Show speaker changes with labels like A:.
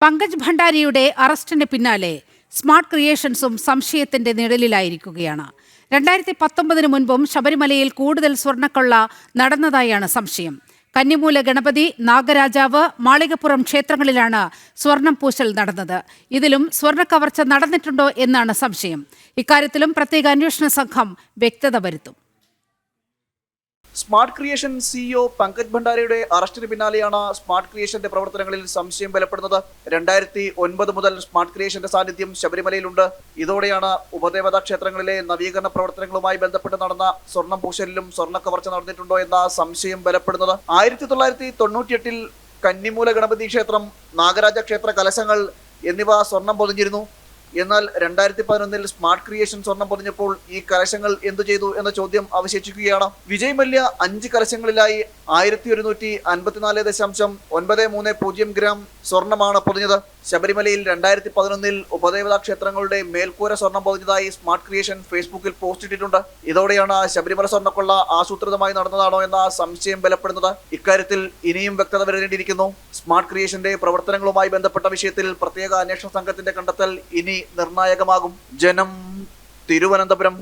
A: പങ്കജ് ഭണ്ഡാരിയുടെ അറസ്റ്റിന് പിന്നാലെ സ്മാർട്ട് ക്രിയേഷൻസും സംശയത്തിന്റെ നിഴലിലായിരിക്കുകയാണ്. 2019 മുൻപും ശബരിമലയിൽ കൂടുതൽ സ്വർണ്ണക്കൊള്ള നടന്നതായാണ് സംശയം. കന്നിമൂല ഗണപതി, നാഗരാജാവ്, മാളികപ്പുറം ക്ഷേത്രങ്ങളിലാണ് സ്വർണം പൂശൽ നടന്നത്. ഇതിലും സ്വർണ്ണക്കവർച്ച നടന്നിട്ടുണ്ടോ എന്നാണ് സംശയം. ഇക്കാര്യത്തിലും പ്രത്യേക അന്വേഷണ സംഘം വ്യക്തത വരുത്തും.
B: സ്മാർട്ട് ക്രിയേഷൻ സിഇഒ പങ്കജ് ഭണ്ഡാരിയുടെ അറസ്റ്റിന് പിന്നാലെയാണ് സ്മാർട്ട് ക്രിയേഷന്റെ പ്രവർത്തനങ്ങളിൽ സംശയം ബലപ്പെടുന്നത്. 2009 മുതൽ സ്മാർട്ട് ക്രിയേഷന്റെ സാന്നിധ്യം ശബരിമലയിലുണ്ട്. ഇതോടെയാണ് ഉപദേവതാ ക്ഷേത്രങ്ങളിലെ നവീകരണ പ്രവർത്തനങ്ങളുമായി ബന്ധപ്പെട്ട് നടന്ന സ്വർണം പൂശലിലും സ്വർണ്ണക്കവർച്ച നടന്നിട്ടുണ്ടോ എന്ന സംശയം ബലപ്പെടുന്നത്. 1998 കന്നിമൂല ഗണപതി ക്ഷേത്രം, നാഗരാജ ക്ഷേത്ര കലശങ്ങൾ എന്നിവ സ്വർണം പൊതിഞ്ഞിരുന്നു. എന്നാൽ 2011 സ്മാർട്ട് ക്രിയേഷൻ സ്വർണം പൊതിഞ്ഞപ്പോൾ ഈ കലശങ്ങൾ എന്തു ചെയ്തു എന്ന ചോദ്യം അവശേഷിക്കുകയാണ്. വിജയ് മല്യ 5 കലശങ്ങളിലായി 1124.930 ഗ്രാം സ്വർണമാണ് പൊതിഞ്ഞത്. ശബരിമലയിൽ 2011 ഉപദേവതാ ക്ഷേത്രങ്ങളുടെ മേൽക്കൂര സ്വർണം പൊതിഞ്ഞതായി സ്മാർട്ട് ക്രിയേഷൻ ഫേസ്ബുക്കിൽ പോസ്റ്റ് ഇട്ടിട്ടുണ്ട്. ഇതോടെയാണ് ശബരിമല സ്വർണ്ണക്കൊള്ള ആസൂത്രിതമായി നടന്നതാണോ എന്ന സംശയം ബലപ്പെടുന്നത്. ഇക്കാര്യത്തിൽ ഇനിയും വ്യക്തത വരേണ്ടിയിരിക്കുന്നു. സ്മാർട്ട് ക്രിയേഷന്റെ പ്രവർത്തനങ്ങളുമായി ബന്ധപ്പെട്ട വിഷയത്തിൽ പ്രത്യേക അന്വേഷണ സംഘത്തിന്റെ കണ്ടെത്തൽ ഇനി നിർണായകമാകും. ജനം, തിരുവനന്തപുരം.